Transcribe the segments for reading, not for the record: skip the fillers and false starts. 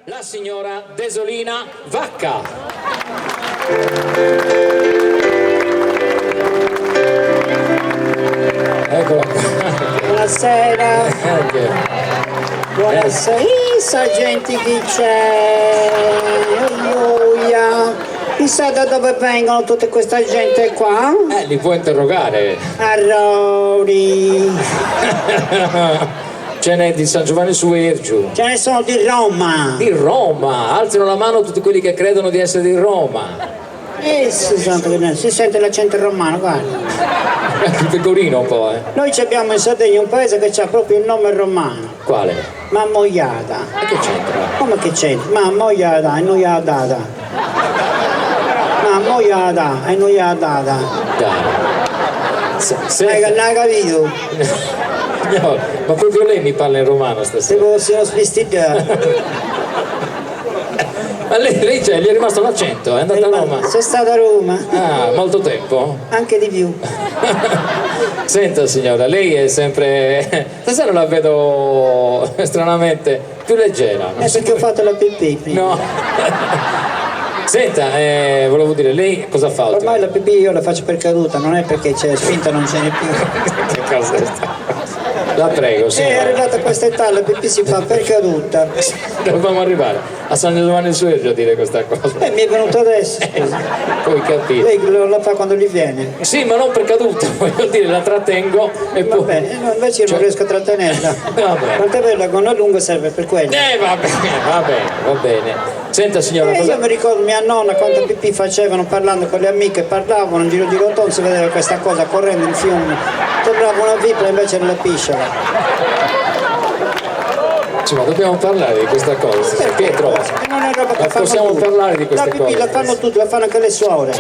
la signora Desolina Vacca. Eccola qua. Buonasera. Buonasera. Sargenti chi c'è? Oia. Chissà da dove vengono tutta questa gente qua? Li può interrogare. Arrori. Ce n'è di San Giovanni su Ergiu. Ce ne sono di Roma. Di Roma, alzino la mano tutti quelli che credono di essere di Roma. Si sente l'accento romano, guarda. Il pecorino un po', Noi abbiamo in Sardegna un paese che ha proprio il nome romano. Quale? Mammoiada. E che c'entra? Come che c'entra? Mammoiada, è noiadada. Mammoiada, è noiadada. Hai capito? No, ma proprio lei mi parla in romano stasera. Se fossero svestita. Ma lei gli è rimasto l'accento, è andata a Roma? Sono stata a Roma. Ah, molto tempo? Anche di più. Senta signora, lei è sempre... Stasera la vedo stranamente più leggera. È perché ho fatto la pipì prima. No. Senta, volevo dire, lei cosa fa? Ormai la pipì io la faccio per caduta, non è perché c'è spinta, non ce n'è più. Che cosa è stato? La prego, È arrivata a questa età, la pipì si fa per caduta. Dobbiamo arrivare a San Giovanni su Ergio a dire questa cosa. Mi è venuto adesso. Puoi capire. Lei la fa quando gli viene. Sì, ma non per caduta, voglio dire, la trattengo e Va poi... bene, no, invece io non riesco a trattenerla. Va bene. Tant'è vero, la gonna lunga serve per quello. Va bene, va bene, va bene. Senta signora, Io mi ricordo mia nonna quanta pipì facevano parlando con le amiche, parlavano in giro di rotondo, si vedeva questa cosa correndo in fiume. Sembrava una vipera, invece era la pisciola. Sì, ma dobbiamo parlare di questa cosa. Pietro, Non è roba che ma fanno possiamo tutti. parlare di queste La pipì cose? la fanno tutti, la fanno anche le suore.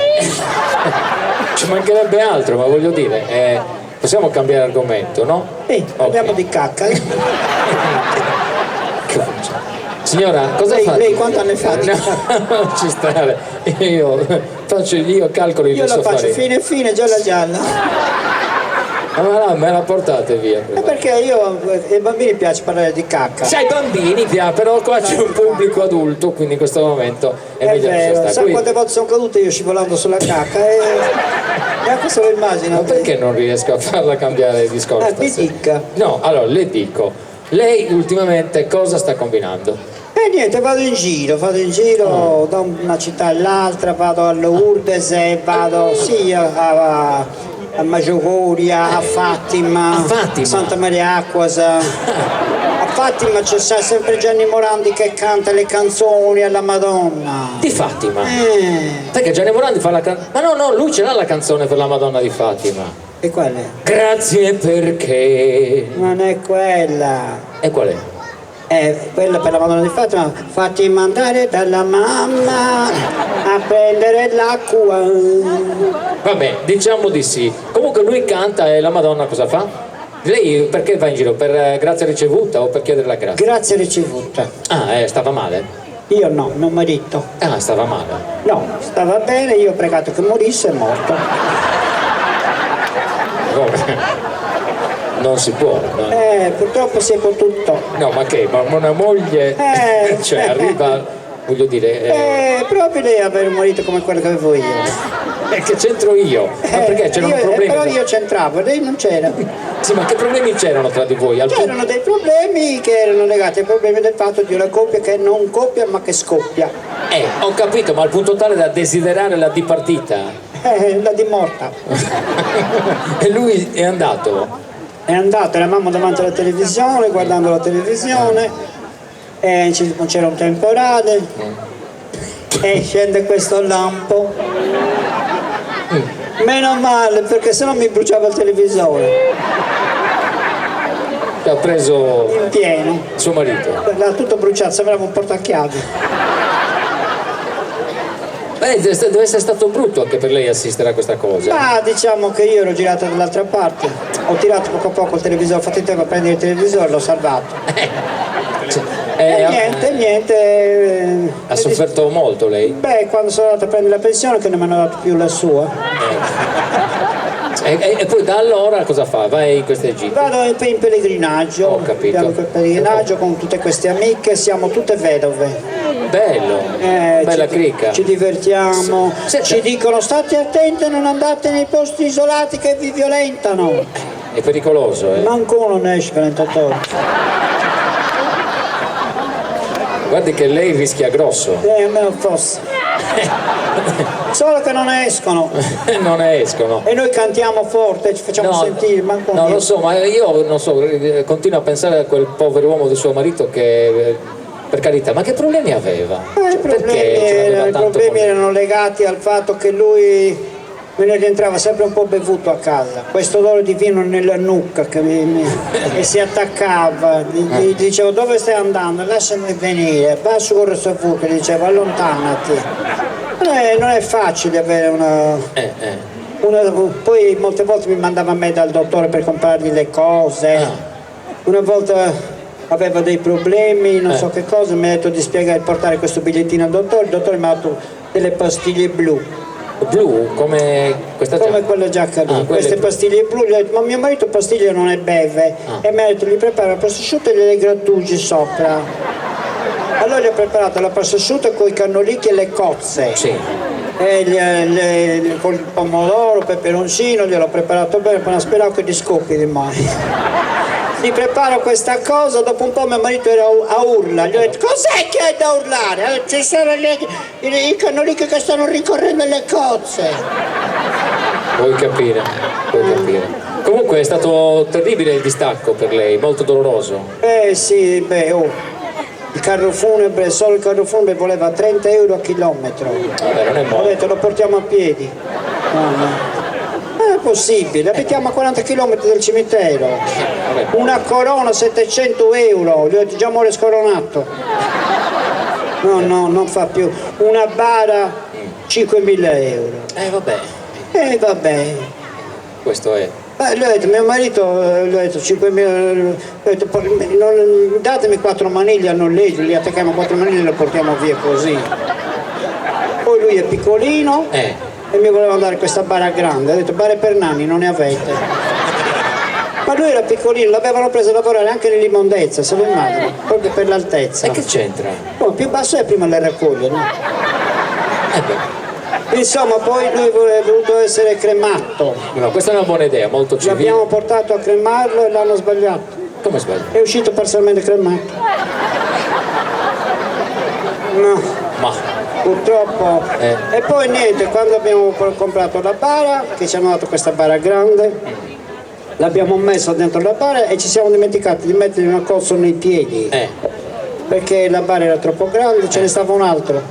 Ci mancherebbe altro, ma voglio dire, possiamo cambiare argomento, no? Parliamo di cacca. Signora, cosa fa? Lei quanti anni fa? No, non ci stare. Io calcolo i Io la faccio fine. fine, gialla gialla. Ma me la portate via. Perché io ai bambini piace parlare di cacca. Sai, bambini, però qua c'è un pubblico adulto, quindi in questo momento è meglio che vero, sta sa qui. quante volte sono caduto io scivolando sulla cacca e anche se lo immagino. Ma perché non riesco a farla cambiare discorso? Mi dica. No, allora le dico, lei ultimamente cosa sta combinando? E niente, vado in giro da una città all'altra, vado a Lourdes e vado a Medjugorje, a Fatima, a Santa Maria Acquasa. A Fatima c'è sempre Gianni Morandi che canta le canzoni alla Madonna. Di Fatima? Perché Gianni Morandi fa la canzone? Ma no, lui ce l'ha la canzone per la Madonna di Fatima. E qual è? Grazie perché... Non è quella. E qual è? Quella per la Madonna di Fatima. Fatti mandare dalla mamma a prendere l'acqua. Vabbè, diciamo di sì. Comunque lui canta e la Madonna cosa fa? Lei perché va in giro? Per grazia ricevuta o per chiedere la grazia? Grazie ricevuta. Ah, stava male? Io no, mio marito. Ah, stava male. No, stava bene, io ho pregato che morisse, è morto. Non si può. No? Purtroppo si è potuto. No, ma che? Ma una moglie? Cioè, arriva, voglio dire... Proprio lei avere un marito come quello che avevo io. Che c'entro io? Ma perché c'erano problemi? Però io c'entravo, lei non c'era. Sì, ma che problemi c'erano tra di voi? C'erano dei problemi che erano legati ai problemi del fatto di una coppia che non coppia ma che scoppia. Ho capito, ma al punto tale da desiderare la dipartita? La dimorta. E lui è andato? È andato, eravamo davanti alla televisione, guardando la televisione, e c'era un temporale, e scende questo lampo. Meno male, perché sennò mi bruciava il televisore. Che ha preso In pieno. suo marito? L'ha tutto bruciato, sembrava un portachiavi. Deve essere stato brutto anche per lei assistere a questa cosa. Ma diciamo che io ero girato dall'altra parte, ho tirato poco a poco il televisore, ho fatto in tempo a prendere il televisore, l'ho salvato. Niente. Ha sofferto molto lei? Beh, quando sono andato a prendere la pensione che non mi hanno dato più la sua. E poi da allora cosa fa? Vai in queste gite? Vado in pellegrinaggio, Ho capito. andiamo in pellegrinaggio con tutte queste amiche, siamo tutte vedove. Bello, bella cricca. Ci divertiamo, Senta. ci dicono state attenti, non andate nei posti isolati che vi violentano. È pericoloso, eh? Manco uno ne esce violentatore. Guardi che lei rischia grosso. Almeno fosse. Solo che non escono. Non ne escono. E noi cantiamo forte, ci facciamo sentire, manco no, niente. lo so, ma io non so, continuo a pensare a quel povero uomo di suo marito che, per carità, ma che problemi aveva? I problemi erano legati al fatto che lui me ne rientrava sempre un po' bevuto a casa, questo odore di vino nella nuca e si attaccava, gli dicevo dove stai andando? Lasciami venire, va su con questo fuoco, gli dicevo allontanati. Non è facile avere una... Poi molte volte mi mandava a me dal dottore per comprargli le cose, una volta aveva dei problemi, non so che cosa, mi ha detto di spiegare, portare questo bigliettino al dottore, il dottore mi ha dato delle pastiglie blu. Blu, come questa giacca? Come quella giacca lì, queste blu. pastiglie blu, gli ho detto, ma mio marito pastiglie non ne beve, e mi ha detto gli prepara la pasta asciutta e gliele grattugi sopra. Allora gli ho preparato la pasta asciutta con i cannolichi e le cozze. Sì. E con il pomodoro, peperoncino, gliel'ho preparato bene, poi sperato che gli scoppi di mano. Gli preparo questa cosa, dopo un po' mio marito era a urla, gli ho detto cos'è che hai da urlare? Ci sono i cannolichi che stanno rincorrendo le cozze. Puoi capire. Comunque è stato terribile il distacco per lei, molto doloroso. Sì, il carro funebre, solo il carro funebre voleva 30 euro a chilometro. Vabbè, non è Ho molto. detto lo portiamo a piedi. No. Non è possibile, abitiamo a 40 km del cimitero. Una corona 700 euro, gli ho detto già muore scoronato. No, non fa più. Una bara 5.000 euro. Vabbè, questo è. Gli ho detto, mio marito, gli ho detto 5.000 euro, gli ho detto, datemi 4 maniglie a noleggio, li attacchiamo 4 maniglie e lo portiamo via così. Poi lui è piccolino. E mi voleva dare questa bara grande, ho detto bare per nani non ne avete. Ma lui era piccolino, l'avevano preso a lavorare anche nell'immondezza, se lo immagino, proprio per l'altezza. E che c'entra? Più basso è prima le raccoglie, no? Insomma, poi lui aveva dovuto essere cremato. No, questa è una buona idea, molto civile. L'abbiamo portato a cremarlo e l'hanno sbagliato. Come sbaglio? È uscito parzialmente cremato. No. Ma Purtroppo. E poi niente, quando abbiamo comprato la bara, che ci hanno dato questa bara grande, l'abbiamo messo dentro la bara e ci siamo dimenticati di mettere una cosa nei piedi. Perché la bara era troppo grande, ce ne stava un altro.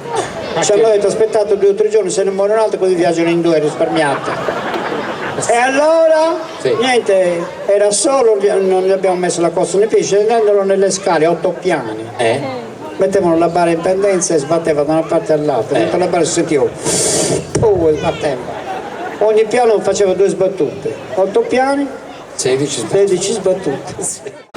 Ci hanno detto aspettate 2 o 3 giorni, se ne muore un altro così viaggiano in 2, risparmiate. E allora, niente, era solo, non gli abbiamo messo la cosa nei piedi, scendendolo nelle scale, 8 piani. Mettevano la bara in pendenza e sbatteva da una parte all'altra, dentro la bara si sentiva e sbatteva. Ogni piano faceva 2 sbattute, 8 piani, 16 sbattute.